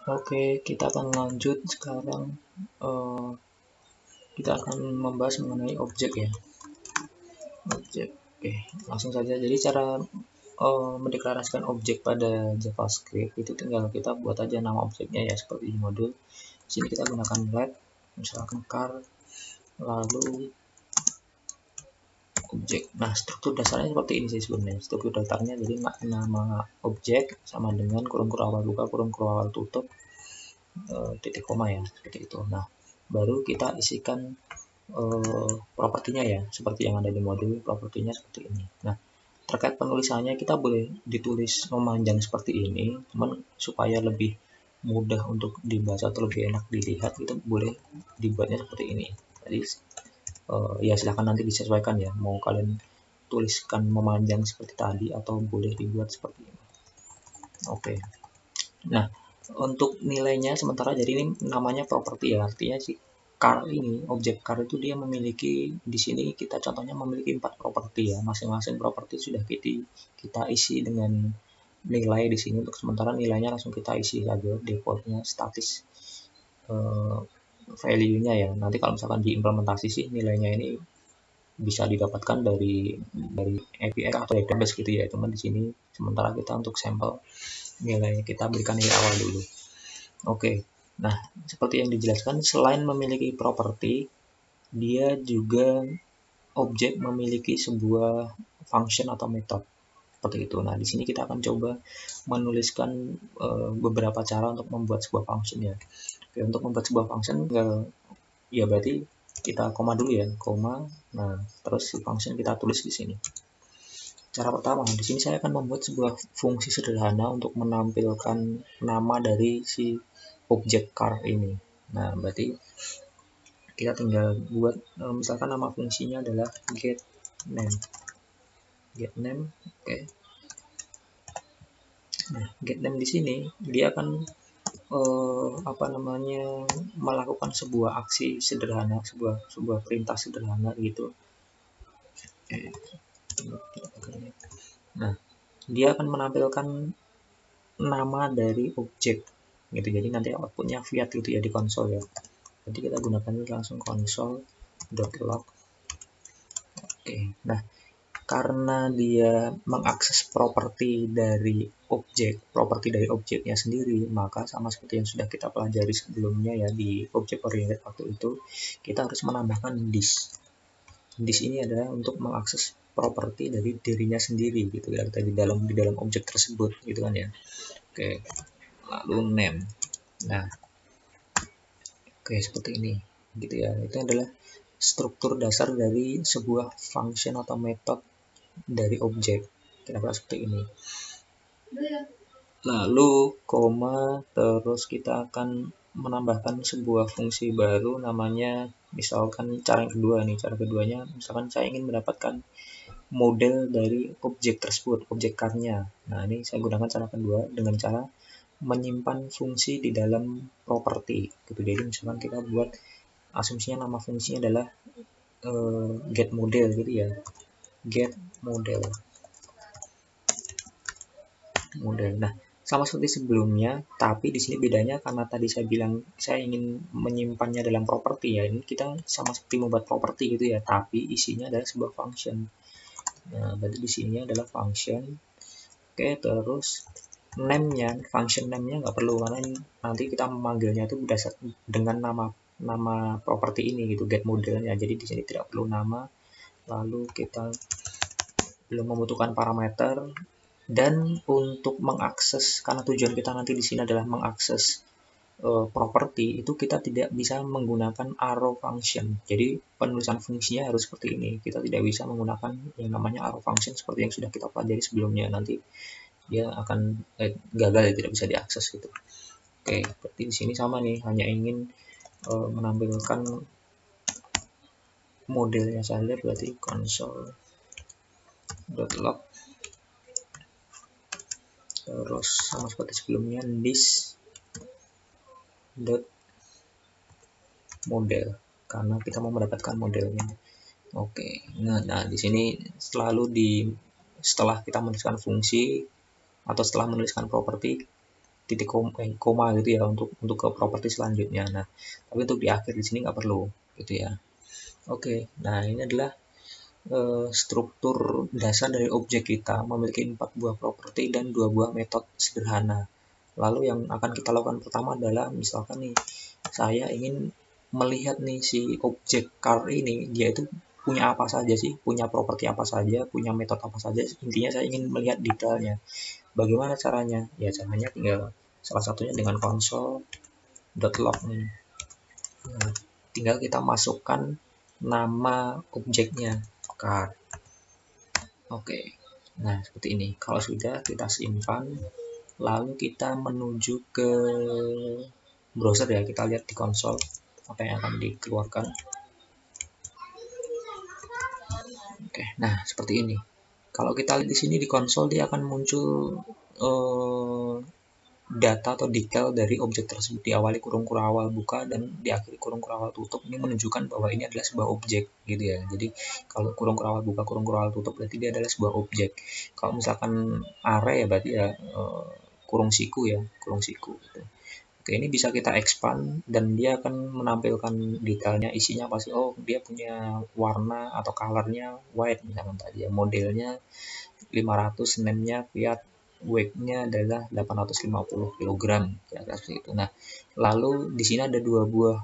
Oke, kita akan lanjut sekarang. Kita akan membahas mengenai objek ya. Objek. Oke, langsung saja. Jadi cara mendeklarasikan objek pada JavaScript itu tinggal kita buat aja nama objeknya ya, seperti di modul. Di sini kita gunakan let, misalkan car, lalu objek. Nah, struktur dasarnya seperti ini sih sebenarnya. Struktur dasarnya jadi nama objek sama dengan kurung kurung awal buka, kurung kurung awal tutup, titik koma ya, seperti itu. Nah, baru kita isikan propertinya ya, seperti yang ada di modul. Propertinya seperti ini. Nah, terkait penulisannya kita boleh ditulis memanjang seperti ini, cuman supaya lebih mudah untuk dibaca atau lebih enak dilihat, itu boleh dibuatnya seperti ini. Jadi ya silahkan nanti disesuaikan ya, mau kalian tuliskan memanjang seperti tadi atau boleh dibuat seperti ini. Oke. Nah, untuk nilainya sementara jadi ini namanya properti ya, artinya si car ini, objek car itu dia memiliki, di sini kita contohnya memiliki 4 properti ya, masing-masing properti sudah kita isi dengan nilai di sini. Untuk sementara nilainya langsung kita isi saja, defaultnya statis value-nya ya. Nanti kalau misalkan diimplementasi sih nilainya ini bisa didapatkan dari API atau database gitu ya. Cuman di sini sementara kita untuk sampel nilainya kita berikan nilai awal dulu. Oke. Nah, seperti yang dijelaskan, selain memiliki properti, dia juga objek memiliki sebuah function atau method seperti itu. Nah, di sini kita akan coba menuliskan beberapa cara untuk membuat sebuah function ya. Oke, untuk membuat sebuah function ya berarti kita koma dulu ya, koma. Nah, terus si function kita tulis di sini. Cara pertama, di sini saya akan membuat sebuah fungsi sederhana untuk menampilkan nama dari si objek car ini. Nah, berarti kita tinggal buat misalkan nama fungsinya adalah get name. Get name, oke. Nah, get name di sini dia akan melakukan sebuah aksi sederhana, sebuah perintah sederhana gitu. Nah, dia akan menampilkan nama dari objek gitu. Jadi nanti outputnya fiat gitu ya di konsol ya. Jadi kita gunakan langsung console.log. Oke. Nah, karena dia mengakses properti dari objeknya sendiri, maka sama seperti yang sudah kita pelajari sebelumnya ya di object oriented waktu itu, kita harus menambahkan this. This ini adalah untuk mengakses properti dari dirinya sendiri gitu ya, di dalam objek tersebut gitu kan ya. Oke. Lalu name. Nah, oke seperti ini gitu ya. Itu adalah struktur dasar dari sebuah function atau method dari objek, kira-kira seperti ini. Lalu koma, terus kita akan menambahkan sebuah fungsi baru namanya, misalkan cara yang kedua nih, cara keduanya misalkan saya ingin mendapatkan model dari objek tersebut, objek car-nya. Nah, ini saya gunakan cara kedua dengan cara menyimpan fungsi di dalam properti gitu. Jadi misalkan kita buat asumsinya nama fungsinya adalah get model gitu ya, get model. Nah, sama seperti sebelumnya, tapi di sini bedanya karena tadi saya bilang saya ingin menyimpannya dalam properti ya. Ini kita sama seperti membuat properti gitu ya, tapi isinya adalah sebuah function. Nah, berarti di sini adalah function. Oke, terus name-nya, function name-nya nggak perlu karena nanti kita memanggilnya itu berdasarkan dengan nama properti ini gitu, get modelnya. Jadi di sini tidak perlu nama. Lalu kita belum membutuhkan parameter. Dan untuk mengakses, karena tujuan kita nanti di sini adalah mengakses properti, itu kita tidak bisa menggunakan arrow function. Jadi penulisan fungsinya harus seperti ini. Kita tidak bisa menggunakan yang namanya arrow function seperti yang sudah kita pelajari sebelumnya. Nanti dia akan gagal ya, tidak bisa diakses gitu. Oke, berarti di sini sama nih, hanya ingin menampilkan modelnya saja, berarti console.log. Terus sama seperti sebelumnya this model karena kita mau mendapatkan modelnya. Oke. Nah di sini setelah kita menuliskan fungsi atau setelah menuliskan properti, titik koma gitu ya untuk ke properti selanjutnya. Nah, tapi untuk di akhir di sini nggak perlu gitu ya. Oke, nah ini adalah struktur dasar dari objek kita memiliki 4 buah properti dan 2 buah metode sederhana. Lalu yang akan kita lakukan pertama adalah misalkan nih saya ingin melihat nih si objek car ini dia itu punya apa saja sih, punya properti apa saja, punya metode apa saja. Intinya saya ingin melihat detailnya. Bagaimana caranya? Ya caranya tinggal salah satunya dengan console.log nih. Nah, tinggal kita masukkan nama objeknya car. Oke. Nah, seperti ini. Kalau sudah kita simpan, lalu kita menuju ke browser ya. Kita lihat di konsol apa yang akan dikeluarkan. Oke. Nah, seperti ini. Kalau kita lihat di sini di konsol dia akan muncul data atau detail dari objek tersebut, diawali kurung kurawal buka dan diakhiri kurung kurawal tutup. Ini menunjukkan bahwa ini adalah sebuah objek gitu ya. Jadi kalau kurung kurawal buka kurung kurawal tutup berarti dia adalah sebuah objek. Kalau misalkan array ya berarti ya kurung siku ya, kurung siku gitu. Oke, ini bisa kita expand dan dia akan menampilkan detailnya, isinya pasti oh dia punya warna atau colornya white misalkan tadi ya, modelnya 500, name-nya Fiat, weight-nya adalah 850 kg ya seperti itu. Nah, lalu di sini ada 2 buah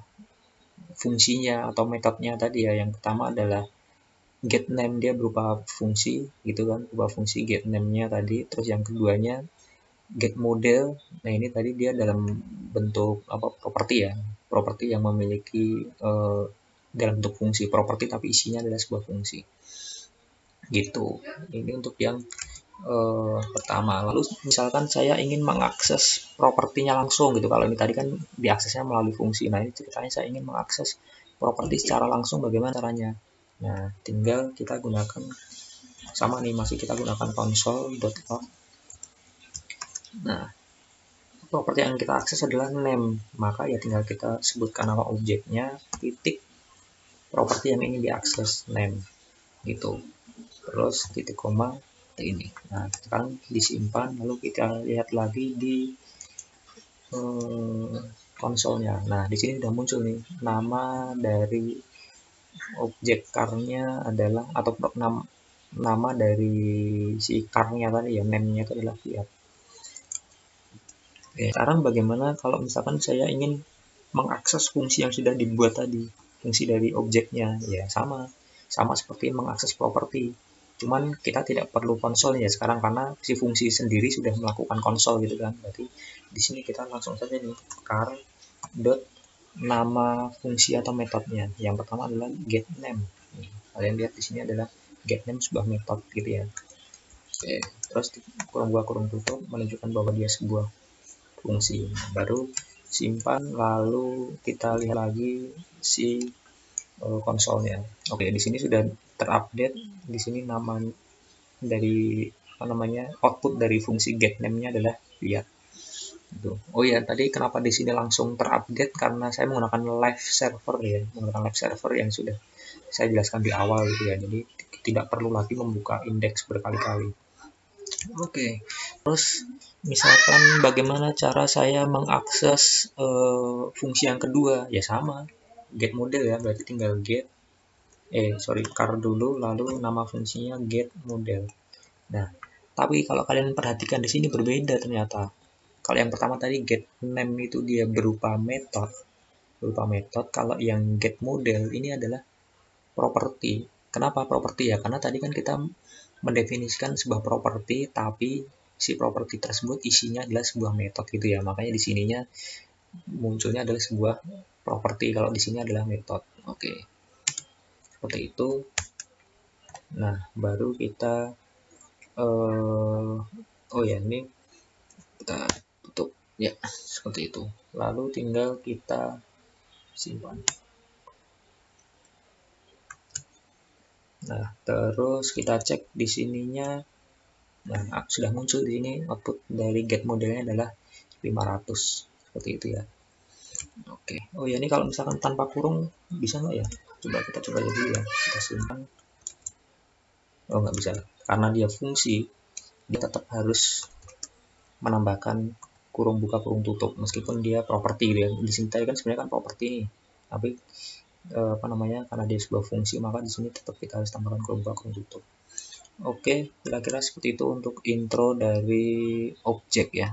fungsinya atau metodenya tadi ya. Yang pertama adalah get name, dia berupa fungsi gitu kan, berupa fungsi get name-nya tadi. Terus yang keduanya get model. Nah, ini tadi dia dalam bentuk apa properti ya. Properti yang memiliki dalam bentuk fungsi properti tapi isinya adalah sebuah fungsi. Gitu. Ini untuk yang pertama. Lalu misalkan saya ingin mengakses propertinya langsung gitu. Kalau ini tadi kan diaksesnya melalui fungsi. Nah, ini ceritanya saya ingin mengakses properti secara langsung, bagaimana caranya? Nah, tinggal kita gunakan sama nih, masih kita gunakan console.log. Nah, properti yang kita akses adalah name. Maka ya tinggal kita sebutkan nama objeknya titik properti yang ingin diakses, name gitu. Terus titik koma ini. Nah, sekarang disimpan, lalu kita lihat lagi di konsolnya. Nah, di sini sudah muncul nih nama dari objek car-nya adalah atau nama dari si car-nya tadi ya, name-nya itu adalah Fiat. Oke, sekarang bagaimana kalau misalkan saya ingin mengakses fungsi yang sudah dibuat tadi, fungsi dari objeknya? Ya sama seperti mengakses properti. Cuman kita tidak perlu konsol ya sekarang karena si fungsi sendiri sudah melakukan konsol gitu kan. Berarti di sini kita langsung saja nih car dot nama fungsi atau metodenya. Yang pertama adalah get name. Kalian lihat di sini adalah get name sebuah metode gitu ya. Oke, terus kurung buka kurung tutup menunjukkan bahwa dia sebuah fungsi. Baru simpan, lalu kita lihat lagi si konsolnya. Oke, di sini sudah terupdate. Di sini nama dari apa namanya output dari fungsi get name-nya adalah Fiat. Gitu. Oh ya, tadi kenapa di sini langsung terupdate karena saya menggunakan live server ya, menggunakan live server yang sudah saya jelaskan di awal gitu ya. Jadi tidak perlu lagi membuka indeks berkali-kali. Oke, terus misalkan bagaimana cara saya mengakses fungsi yang kedua? Ya sama, get model ya, berarti tinggal get car dulu, lalu nama fungsinya get model. Nah, tapi kalau kalian perhatikan di sini berbeda ternyata. Kalau yang pertama tadi get name itu dia berupa metode. Kalau yang get model ini adalah properti. Kenapa properti ya? Karena tadi kan kita mendefinisikan sebuah properti, tapi si properti tersebut isinya adalah sebuah metode gitu ya. Makanya di sininya munculnya adalah sebuah properti. Kalau di sini adalah metode. Oke. Seperti itu. Nah, baru kita oh ya, ini kita tutup ya, seperti itu. Lalu tinggal kita simpan. Nah, terus kita cek di sininya. Nah, sudah muncul di sini output dari get modelnya adalah 500. Seperti itu ya. Oke. Oh ya, ini kalau misalkan tanpa kurung bisa nggak ya? Kita coba dulu ya. Kita simpan. Oh, nggak bisa. Karena dia fungsi, dia tetap harus menambahkan kurung buka kurung tutup, meskipun dia properti gitu ya. Di sini tadi kan sebenarnya kan properti nih, tapi apa namanya, karena dia sebuah fungsi maka di sini tetap kita harus tambahkan kurung buka kurung tutup. Oke, kira-kira seperti itu untuk intro dari objek ya.